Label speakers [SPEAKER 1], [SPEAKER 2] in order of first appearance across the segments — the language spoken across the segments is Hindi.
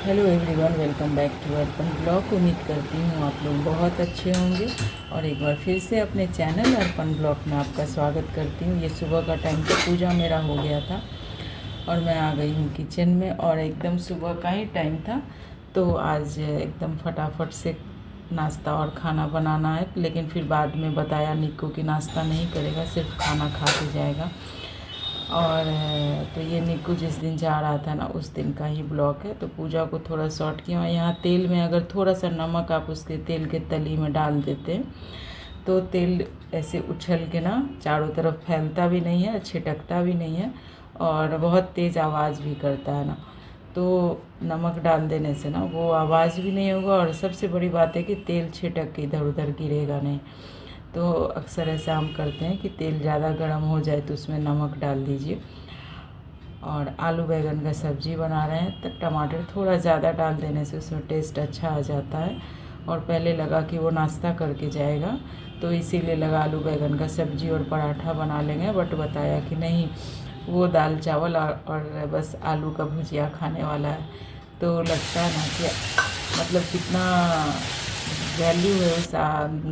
[SPEAKER 1] Hello everyone, welcome back to Arpan blog. उम्मीद करती हूँ आप लोग बहुत अच्छे होंगे और एक बार फिर से अपने चैनल अर्पण ब्लॉग में आपका स्वागत करती हूँ। ये सुबह का टाइम तो पूजा मेरा हो गया था और मैं आ गई हूँ किचन में और एकदम सुबह का ही टाइम था। तो आज एकदम फटाफट से नाश्ता और खाना बनाना है, लेकिन फिर बाद में बताया निक्को कि नाश्ता नहीं करेगा, सिर्फ खाना खा के जाएगा। और तो ये निक्कू जिस दिन जा रहा था ना, उस दिन का ही ब्लॉग है। तो पूजा को थोड़ा शॉर्ट किया। यहाँ तेल में अगर थोड़ा सा नमक आप उसके तेल के तली में डाल देते हैं तो तेल ऐसे उछल के ना चारों तरफ फैलता भी नहीं है, छिटकता भी नहीं है और बहुत तेज़ आवाज़ भी करता है ना। तो नमक डाल देने से ना वो आवाज़ भी नहीं होगा और सबसे बड़ी बात है कि तेल छिटक के इधर उधर गिरेगा नहीं। तो अक्सर ऐसा हम करते हैं कि तेल ज़्यादा गर्म हो जाए तो उसमें नमक डाल दीजिए। और आलू बैंगन का सब्ज़ी बना रहे हैं तो टमाटर थोड़ा ज़्यादा डाल देने से उसमें टेस्ट अच्छा आ जाता है। और पहले लगा कि वो नाश्ता करके जाएगा तो इसीलिए लगा आलू बैंगन का सब्ज़ी और पराठा बना लेंगे, बट बताया कि नहीं, वो दाल चावल और बस आलू का भुजिया खाने वाला है। तो लगता है ना कि मतलब कितना वैल्यू है उस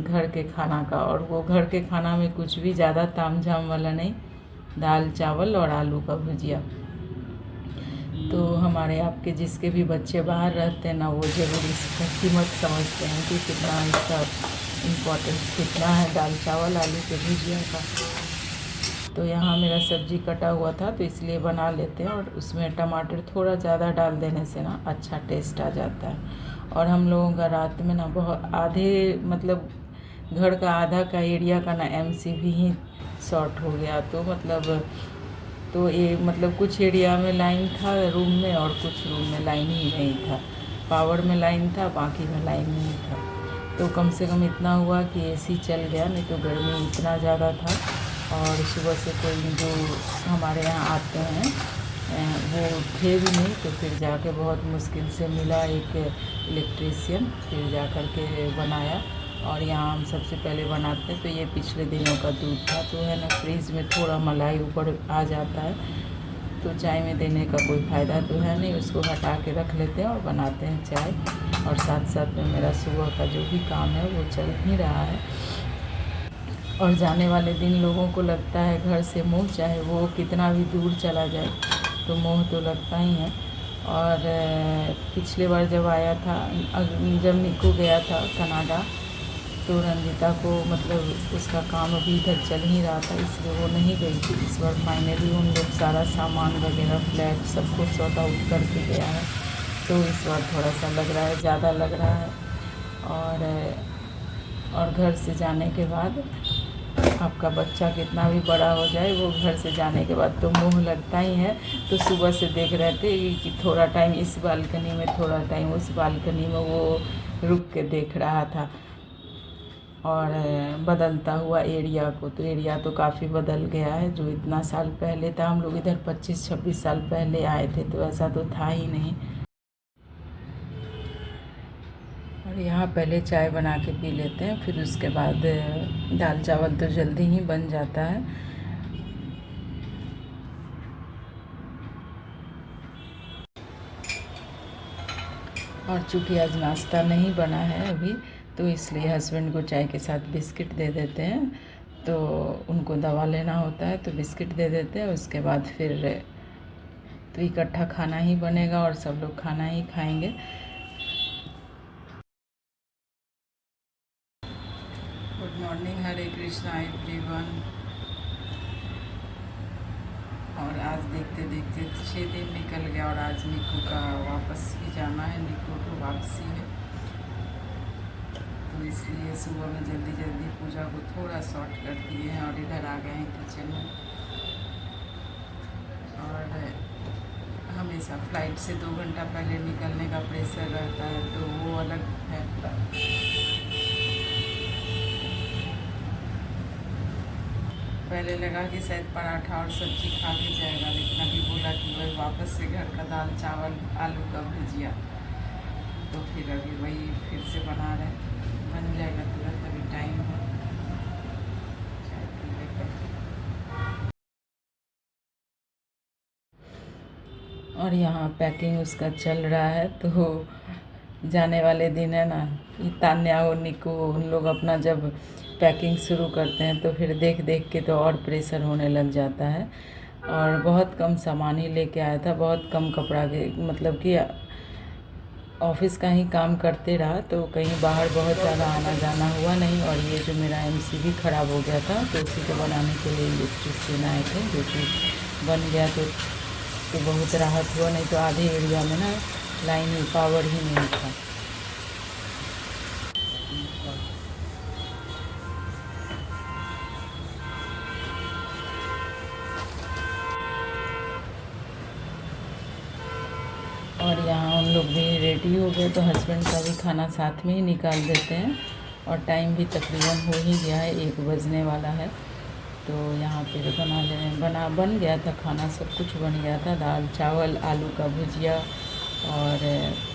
[SPEAKER 1] घर के खाना का। और वो घर के खाना में कुछ भी ज़्यादा तामझाम वाला नहीं, दाल चावल और आलू का भुजिया। तो हमारे आपके जिसके भी बच्चे बाहर रहते हैं ना, वो ज़रूर इसका कीमत समझते हैं कि कितना इसका इम्पोर्टेंस कितना है दाल चावल आलू के भुजिया का। तो यहाँ मेरा सब्ज़ी कटा हुआ था तो इसलिए बना लेते हैं, और उसमें टमाटर थोड़ा ज़्यादा डाल देने से ना अच्छा टेस्ट आ जाता है। और हम लोगों का रात में ना बहुत आधे मतलब घर का आधा का एरिया का ना एमसीबी ही शॉर्ट हो गया। तो मतलब तो ये मतलब कुछ एरिया में लाइन था रूम में और कुछ रूम में लाइन ही नहीं था। पावर में लाइन था, बाकी में लाइन नहीं था। तो कम से कम इतना हुआ कि एसी चल गया, नहीं तो गर्मी इतना ज़्यादा था। और सुबह से कोई जो हमारे यहाँ आते हैं वो थे भी नहीं। तो फिर जाके बहुत मुश्किल से मिला एक इलेक्ट्रीशियन, फिर जा कर के बनाया। और यहाँ हम सबसे पहले बनाते हैं तो ये पिछले दिनों का दूध था, तो है ना फ्रीज़ में थोड़ा मलाई ऊपर आ जाता है तो चाय में देने का कोई फ़ायदा तो है नहीं, उसको हटा के रख लेते हैं और बनाते हैं चाय। और साथ साथ में मेरा सुबह का जो भी काम है वो चल ही रहा है। और जाने वाले दिन लोगों को लगता है घर से मोह, चाहे वो कितना भी दूर चला जाए तो मोह तो लगता ही है। और पिछले बार जब आया था, जब निक्कू गया था कनाडा, तो रंजिता को मतलब उसका काम अभी इधर चल ही रहा था इसलिए वो नहीं गई थी। इस बार फाइनली उन लोग सारा सामान वगैरह फ्लैट सब कुछ सॉर्ट आउट करके गया है। तो इस बार थोड़ा सा लग रहा है, ज़्यादा लग रहा है। और घर से जाने के बाद आपका बच्चा कितना भी बड़ा हो जाए, वो घर से जाने के बाद तो मोह लगता ही है। तो सुबह से देख रहे थे कि थोड़ा टाइम इस बालकनी में, थोड़ा टाइम उस बालकनी में वो रुक के देख रहा था और बदलता हुआ एरिया को। तो एरिया तो काफ़ी बदल गया है, जो इतना साल पहले था, हम लोग इधर 25-26 साल पहले आए थे तो ऐसा तो था ही नहीं। और यहाँ पहले चाय बना के पी लेते हैं, फिर उसके बाद दाल चावल तो जल्दी ही बन जाता है। और चूँकि आज नाश्ता नहीं बना है अभी, तो इसलिए हस्बैंड को चाय के साथ बिस्किट दे देते हैं। तो उनको दवा लेना होता है तो बिस्किट दे देते हैं, उसके बाद फिर तो इकट्ठा खाना ही बनेगा और सब लोग खाना ही खाएंगे। गुड मॉर्निंग, हरे कृष्णा एवरीवन। और आज देखते देखते 6 दिन निकल गया और आज निक्कू का वापस भी जाना है, निक्कू को वापसी है। तो इसलिए सुबह में जल्दी जल्दी पूजा को थोड़ा शॉर्ट कर दिए हैं और इधर आ गए हैं किचन में। और हमेशा फ़्लाइट से 2 घंटा पहले निकलने का प्रेशर रहता है तो वो अलग है। पहले लगा कि शायद पराठा और सब्ज़ी खा के जाएगा, लेकिन अभी बोला कि वही वापस से घर का दाल चावल आलू का भुजिया। तो फिर अभी वही फिर से बना रहे, बन जाएगा तुरंत, अभी टाइम है। चाय पी लेते हैं। और यहाँ पैकिंग उसका चल रहा है। तो जाने वाले दिन है ना, ये तान्या और निको उन लोग अपना जब पैकिंग शुरू करते हैं तो फिर देख देख के तो और प्रेशर होने लग जाता है। और बहुत कम सामान ही लेके आया था, बहुत कम कपड़ा के, मतलब कि ऑफिस का ही काम करते रहा, तो कहीं बाहर बहुत ज़्यादा आना जाना हुआ नहीं। और ये जो मेरा एमसीबी ख़राब हो गया था तो उसी को बनाने के लिए इलेक्ट्रिशियन आए थे, जो कि बन गया। तो बहुत राहत हुआ, नहीं तो आधे एरिया में ना लाइन में पावर ही नहीं था। और यहाँ उन लोग भी रेडी हो गए, तो हस्बैंड का भी खाना साथ में ही निकाल देते हैं। और टाइम भी तकरीबन हो ही गया है, 1 बजने वाला है। तो यहाँ पे बन गया था खाना, सब कुछ बन गया था। दाल चावल, आलू का भुजिया और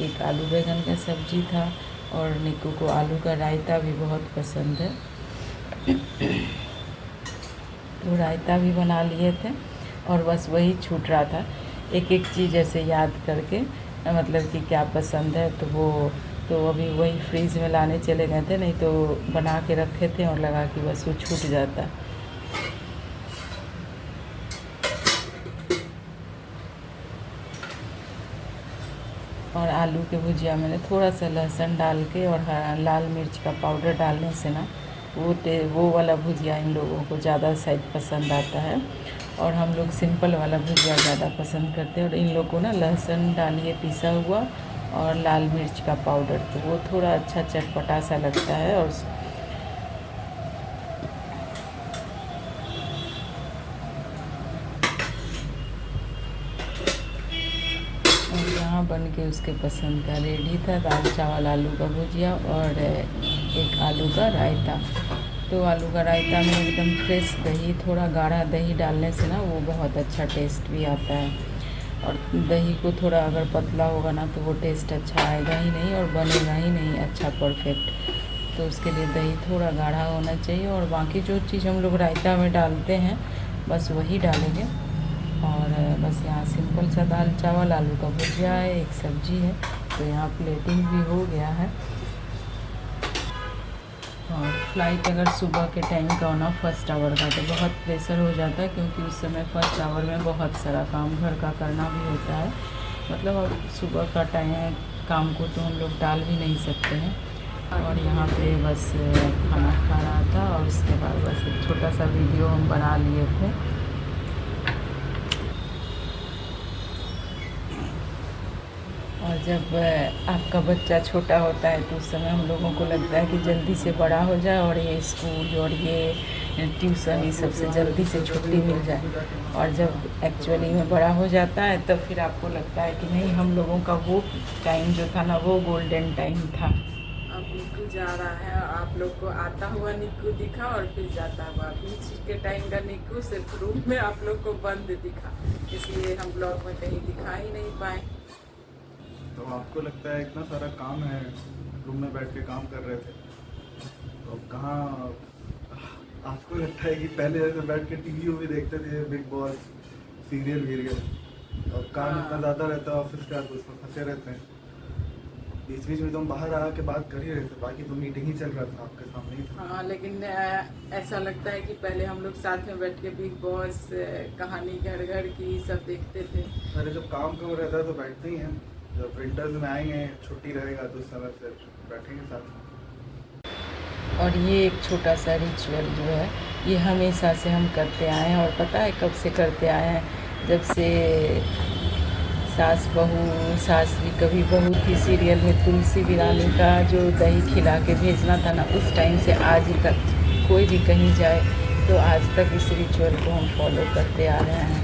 [SPEAKER 1] एक आलू बैंगन का सब्जी था। और निक्कू को आलू का रायता भी बहुत पसंद है, तो रायता भी बना लिए थे। और बस वही छूट रहा था, एक एक चीज़ ऐसे याद करके, मतलब कि क्या पसंद है तो अभी वही फ्रीज़ में लाने चले गए थे, नहीं तो बना के रखे थे और लगा कि बस वो छूट जाता। और आलू के भुजिया मैंने थोड़ा सा लहसुन डाल के और लाल मिर्च का पाउडर डालने से ना वो वाला भुजिया इन लोगों को ज़्यादा शायद पसंद आता है। और हम लोग सिंपल वाला भुजिया ज़्यादा पसंद करते हैं। और इन लोगों को ना लहसुन डालिए पिसा हुआ और लाल मिर्च का पाउडर, तो वो थोड़ा अच्छा चटपटा सा लगता है। और यहाँ बन के उसके पसंद का रेडी था, दाल चावल आलू का भुजिया और एक आलू का रायता। तो आलू का रायता में एकदम फ्रेश दही, थोड़ा गाढ़ा दही डालने से ना वो बहुत अच्छा टेस्ट भी आता है। और दही को थोड़ा अगर पतला होगा ना तो वो टेस्ट अच्छा आएगा ही नहीं और बनेगा ही नहीं अच्छा परफेक्ट। तो उसके लिए दही थोड़ा गाढ़ा होना चाहिए। और बाकी जो चीज़ हम लोग रायता में डालते हैं बस वही डालेंगे। और बस यहाँ सिंपल सा दाल चावल आलू का भुजिया है, एक सब्जी है। तो यहाँ प्लेटिंग भी हो गया है। और फ्लाइट अगर सुबह के टाइम का होना फर्स्ट आवर का तो बहुत प्रेशर हो जाता है, क्योंकि उस समय फर्स्ट आवर में बहुत सारा काम घर का करना भी होता है। मतलब अब सुबह का टाइम काम को तो हम लोग टाल भी नहीं सकते हैं। और यहाँ पे बस खाना खा रहा था और उसके बाद बस एक छोटा सा वीडियो हम बना लिए थे। और जब आपका बच्चा छोटा होता है तो उस समय हम लोगों को लगता है कि जल्दी से बड़ा हो जाए और ये स्कूल और ये ट्यूशन ये सब से जल्दी से छुट्टी मिल जाए। और जब एक्चुअली में बड़ा हो जाता है तब फिर आपको लगता है कि नहीं, हम लोगों का वो टाइम जो था ना वो गोल्डन टाइम था। अब निक्कू जा रहा है, आप लोग को आता हुआ निक्कू दिखा और फिर जाता हुआ। बीच के टाइम का निक्कू सिर्फ रूम में आप लोग को बंद दिखा, इसलिए हम ब्लॉग में कहीं दिखा ही नहीं पाए।
[SPEAKER 2] तो आपको लगता है इतना सारा काम है, रूम में बैठ के काम कर रहे थे, तो कहाँ आपको लगता है कि पहले ऐसे बैठ के टीवी भी देखते थे, बिग बॉस सीरियल वीरियल, और काम इतना ज़्यादा रहता है ऑफिस का तो उसमें फंसे रहते हैं। बीच बीच में तो हम बाहर आके बात कर ही रहे थे, बाकी तो मीटिंग ही चल रहा था, आपके सामने ही था।
[SPEAKER 1] हाँ, लेकिन ऐसा लगता है कि पहले हम लोग साथ में बैठ के बिग बॉस कहानी घर घर की सब देखते थे।
[SPEAKER 2] अरे जब काम कम रहता है तो बैठते ही हैं, जब विंटर्स में आएंगे छुट्टी रहेगा तो उस समय फिर बैठेंगे साथ में।
[SPEAKER 1] और ये एक छोटा सा रिचुअल जो है ये हमेशा से हम करते आए हैं। और पता है कब से करते आए हैं? जब से सास भी कभी बहू थी सीरियल में तुलसी बिरानी का जो दही खिला के भेजना था ना, उस टाइम से आज तक कोई भी कहीं जाए तो आज तक इस रिचुअल को हम फॉलो करते आ रहे हैं।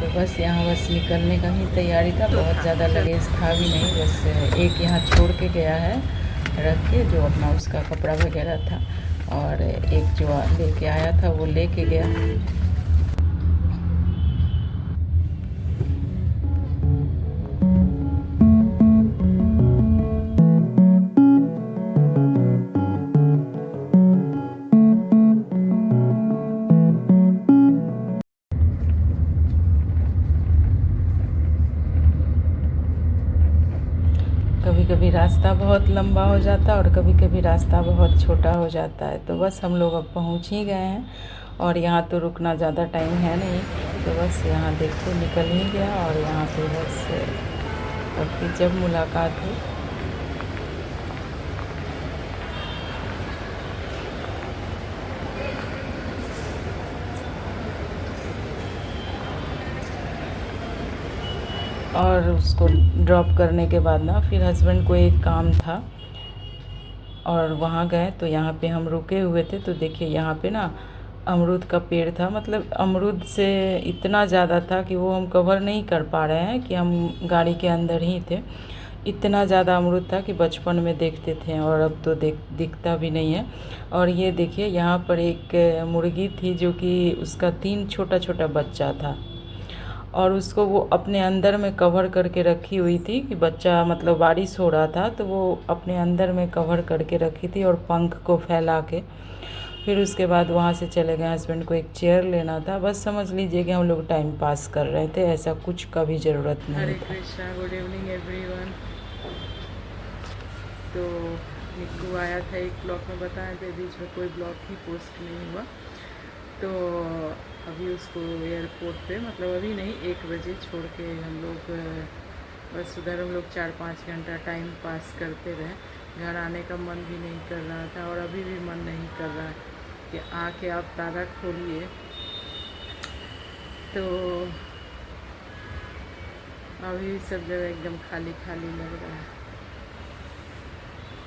[SPEAKER 1] तो बस यहाँ बस निकलने का ही तैयारी था, बहुत ज़्यादा लगेज था भी नहीं, बस एक यहाँ छोड़ के गया है रख के, जो अपना उसका कपड़ा वगैरह था। और एक जो लेके आया था वो लेके गया। कभी रास्ता बहुत लंबा हो जाता है और कभी कभी रास्ता बहुत छोटा हो जाता है। तो बस हम लोग अब पहुंच ही गए हैं और यहाँ तो रुकना ज़्यादा टाइम है नहीं, तो बस यहाँ देखते निकल ही गया और यहाँ पे बस सबकी जब मुलाकात हुई। और उसको ड्रॉप करने के बाद ना फिर हस्बैंड को एक काम था और वहाँ गए, तो यहाँ पे हम रुके हुए थे। तो देखिए यहाँ पे ना अमरूद का पेड़ था, मतलब अमरूद से इतना ज़्यादा था कि वो हम कवर नहीं कर पा रहे हैं, कि हम गाड़ी के अंदर ही थे। इतना ज़्यादा अमरूद था कि बचपन में देखते थे और अब तो दिखता भी नहीं है। और ये देखिए यहाँ पर एक मुर्गी थी जो कि उसका 3 छोटा छोटा बच्चा था और उसको वो अपने अंदर में कवर करके रखी हुई थी कि बच्चा, मतलब बारिश हो रहा था तो वो अपने अंदर में कवर करके रखी थी और पंख को फैला के। फिर उसके बाद वहाँ से चले गए। हस्बैंड को एक चेयर लेना था, बस समझ लीजिए कि हम लोग टाइम पास कर रहे थे, ऐसा कुछ का भी ज़रूरत नहीं। हरे कृष्णा, गुड इवनिंग एवरीवन। तो निक्कू आया था एक ब्लॉग में, बताया थे, बीच में कोई ब्लॉग ही पोस्ट नहीं हुआ। तो अभी उसको एयरपोर्ट पे, मतलब अभी नहीं, 1 बजे छोड़ के हम लोग बस उधर हम लोग 4-5 घंटा टाइम पास करते रहे। घर आने का मन भी नहीं कर रहा था और अभी भी मन नहीं कर रहा है कि आके आप ताला खोलिए तो अभी सब जगह एकदम खाली खाली लग रहा है।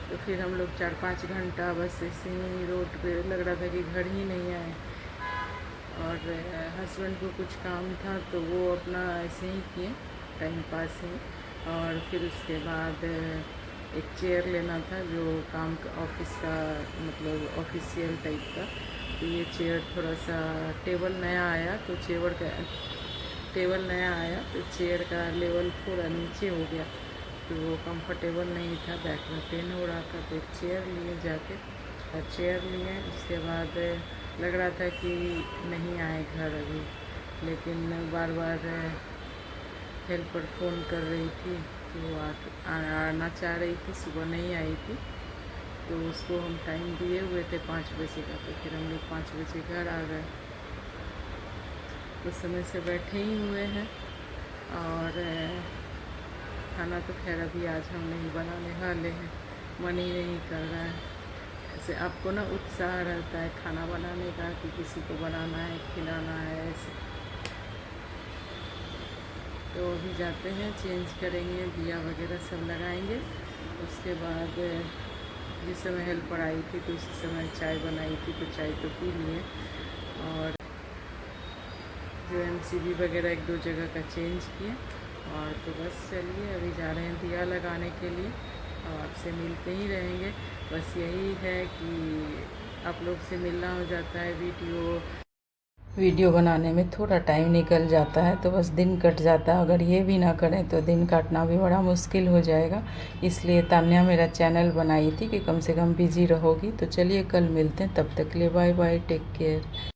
[SPEAKER 1] तो फिर हम लोग 4-5 घंटा बस ऐसे ही रोड पे, लग रहा था कि घर ही नहीं आए। और हस्बैंड को कुछ काम था तो वो अपना ऐसे ही किए, टाइम पास ही। और फिर उसके बाद एक चेयर लेना था जो काम का, ऑफिस का, मतलब ऑफिशियल टाइप का। तो ये चेयर थोड़ा सा, टेबल नया आया तो टेबल नया आया तो चेयर का लेवल थोड़ा नीचे हो गया, तो वो कंफर्टेबल नहीं था, बैक में पेन हो रहा था। तो एक चेयर लिए जाके, और चेयर लिए। उसके बाद लग रहा था कि नहीं आए घर अभी, लेकिन बार बार हेल्पर फ़ोन कर रही थी कि वो आना चाह रही थी, सुबह नहीं आई थी। तो उसको हम टाइम दिए हुए थे 5 बजे का, तो फिर हम लोग 5 बजे घर आ गए। उस समय से बैठे ही हुए हैं और खाना तो खैर अभी आज हम नहीं बनाने वाले हैं, मन ही नहीं कर रहा है। ऐसे आपको ना उत्साह रहता है खाना बनाने का कि किसी को बनाना है, खिलाना है, ऐसे। तो अभी जाते हैं, चेंज करेंगे, दिया वगैरह सब लगाएंगे। उसके बाद जिस समय हेल्पर आई थी तो उसी समय चाय बनाई थी, तो चाय तो पी लिए। और जो MCB वगैरह 1-2 जगह का चेंज किए। और तो बस चलिए अभी जा रहे हैं दिया लगाने के लिए और आपसे मिलते ही रहेंगे। बस यही है कि आप लोग से मिलना हो जाता है, वीडियो बनाने में थोड़ा टाइम निकल जाता है, तो बस दिन कट जाता है। अगर ये भी ना करें तो दिन काटना भी बड़ा मुश्किल हो जाएगा। इसलिए तान्या मेरा चैनल बनाई थी कि कम से कम बिजी रहोगी। तो चलिए कल मिलते हैं, तब तक के लिए बाय बाय, टेक केयर।